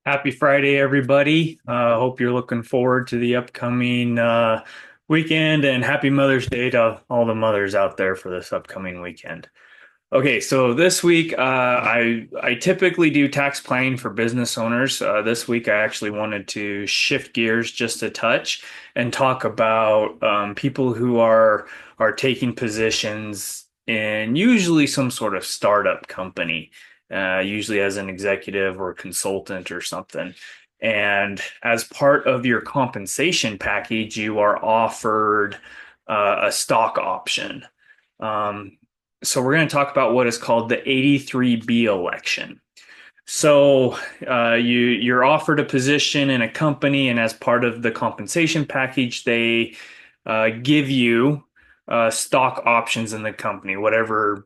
Happy Friday, everybody. Hope you're looking forward to the upcoming weekend, and happy Mother's Day to all the mothers out there for this upcoming weekend. Okay, so this week I typically do tax planning for business owners. This week I actually wanted to shift gears just a touch and talk about people who are taking positions in usually some sort of startup company, usually as an executive or consultant or something. And as part of your compensation package, you are offered a stock option. Um, so we're going to talk about what is called the 83B election. So you're offered a position in a company, and as part of the compensation package, they give you stock options in the company, whatever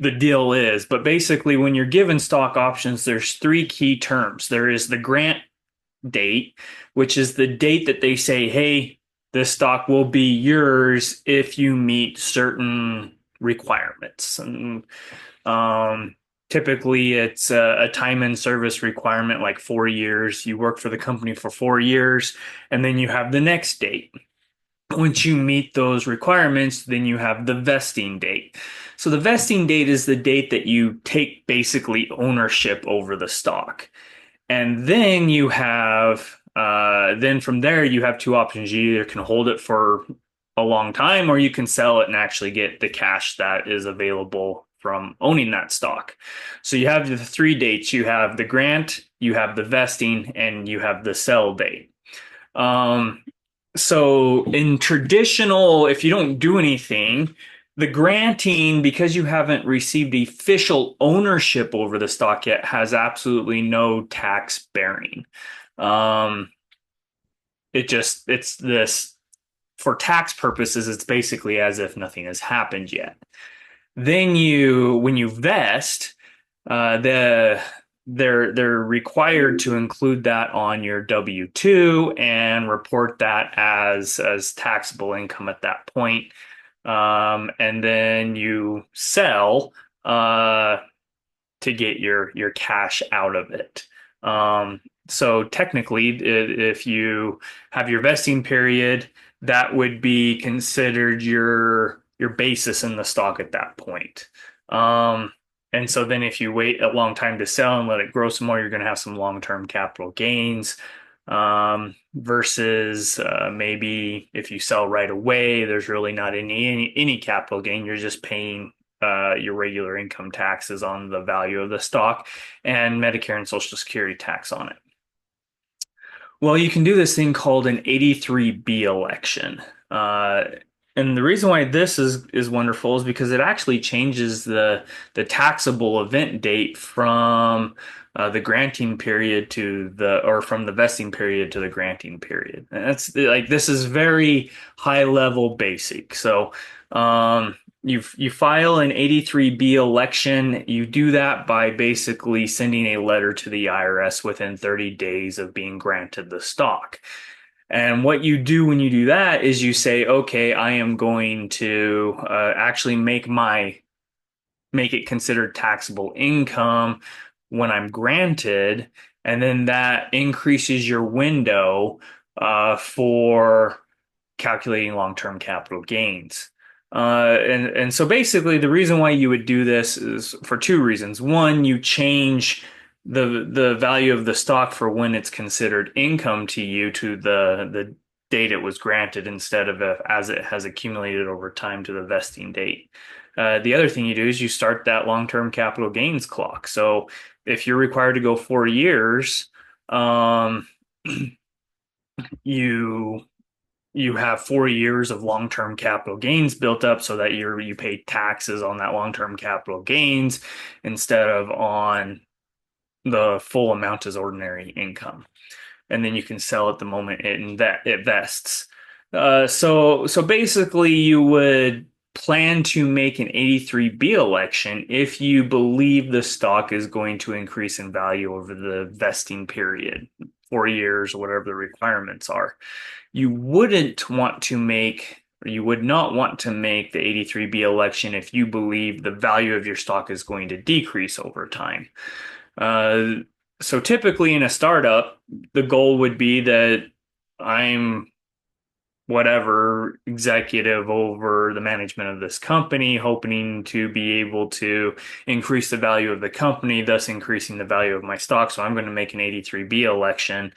the deal is. But basically, when you're given stock options, there's three key terms. There is the grant date, which is the date that they say, hey, this stock will be yours if you meet certain requirements. And typically, it's a time and service requirement, like 4 years. You work for the company for 4 years, and then you have the next date. Once you meet those requirements, then you have the vesting date. So the vesting date is the date that you take basically ownership over the stock. And then you have, then from there, you have two options. You either can hold it for a long time or you can sell it and actually get the cash that is available from owning that stock. So you have the three dates. You have the grant, you have the vesting, and you have the sell date. Um, so in traditional, if you don't do anything, the granting, because you haven't received official ownership over the stock yet, has absolutely no tax bearing. Um, it's this, for tax purposes, it's basically as if nothing has happened yet. Then when you vest, the they're required to include that on your W-2 and report that as taxable income at that point. And then you sell to get your cash out of it. So technically, if you have your vesting period, that would be considered your basis in the stock at that point. And so then if you wait a long time to sell and let it grow some more, you're going to have some long-term capital gains. Versus maybe if you sell right away, there's really not any capital gain. You're just paying your regular income taxes on the value of the stock and Medicare and Social Security tax on it. Well, you can do this thing called an 83B election. And the reason why this is wonderful is because it actually changes the taxable event date from the granting period to or from the vesting period to the granting period. And that's like, this is very high level basic. So, you file an 83B election. You do that by basically sending a letter to the IRS within 30 days of being granted the stock. And what you do when you do that is you say, okay, I am going to actually make it considered taxable income when I'm granted, and then that increases your window for calculating long-term capital gains. And so basically, the reason why you would do this is for two reasons. One, you change the value of the stock for when it's considered income to you to the date it was granted instead of as it has accumulated over time to the vesting date. The other thing you do is you start that long-term capital gains clock. So if you're required to go 4 years, you you have 4 years of long-term capital gains built up so that you pay taxes on that long-term capital gains instead of on the full amount as ordinary income. And then you can sell at the moment it vests. So basically you would plan to make an 83B election if you believe the stock is going to increase in value over the vesting period, 4 years, or whatever the requirements are. You wouldn't want to make, or you would not want to make the 83B election if you believe the value of your stock is going to decrease over time. Uh, So typically in a startup, the goal would be that I'm whatever executive over the management of this company, hoping to be able to increase the value of the company, thus increasing the value of my stock. So I'm going to make an 83B election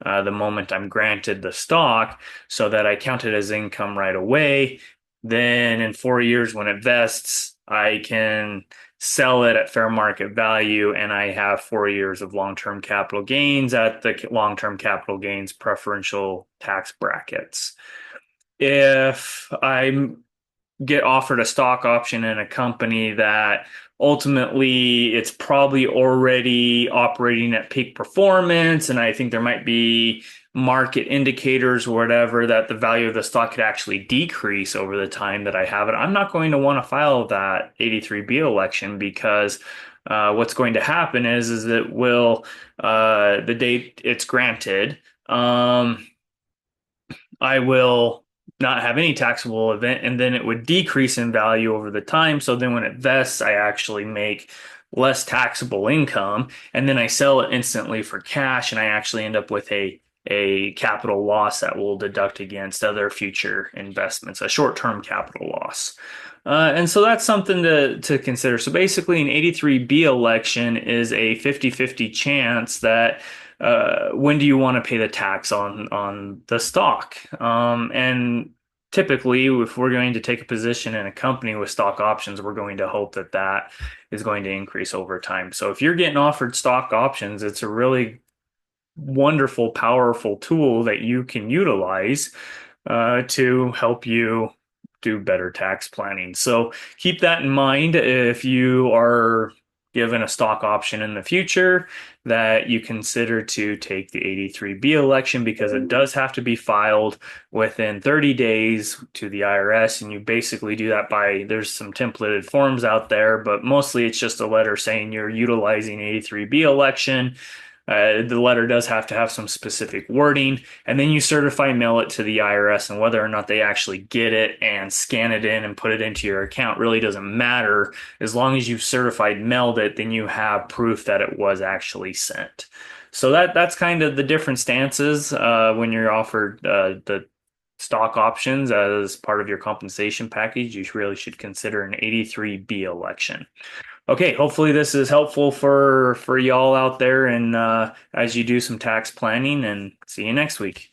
the moment I'm granted the stock so that I count it as income right away. Then in 4 years, when it vests, I can sell it at fair market value, and I have 4 years of long-term capital gains at the long-term capital gains preferential tax brackets. If I get offered a stock option in a company that ultimately it's probably already operating at peak performance, and I think there might be market indicators or whatever that the value of the stock could actually decrease over the time that I have it, I'm not going to want to file that 83B election because what's going to happen is it will the date it's granted. I will not have any taxable event, and then it would decrease in value over the time. So then when it vests, I actually make less taxable income, and then I sell it instantly for cash, and I actually end up with a capital loss that will deduct against other future investments, a short-term capital loss. And so that's something to consider. So basically, an 83B election is a 50-50 chance that when do you want to pay the tax on the stock? And typically, if we're going to take a position in a company with stock options, we're going to hope that that is going to increase over time. So if you're getting offered stock options, it's a really wonderful, powerful tool that you can utilize to help you do better tax planning. So keep that in mind if you are given a stock option in the future that you consider to take the 83B election, because it does have to be filed within 30 days to the IRS. And you basically do that by, there's some templated forms out there, but mostly it's just a letter saying you're utilizing 83B election. The letter does have to have some specific wording, and then you certify mail it to the IRS, and whether or not they actually get it and scan it in and put it into your account really doesn't matter. As long as you've certified mailed it, then you have proof that it was actually sent. So that's kind of the different stances when you're offered the stock options as part of your compensation package. You really should consider an 83B election. Okay, hopefully this is helpful for y'all out there and as you do some tax planning, and see you next week.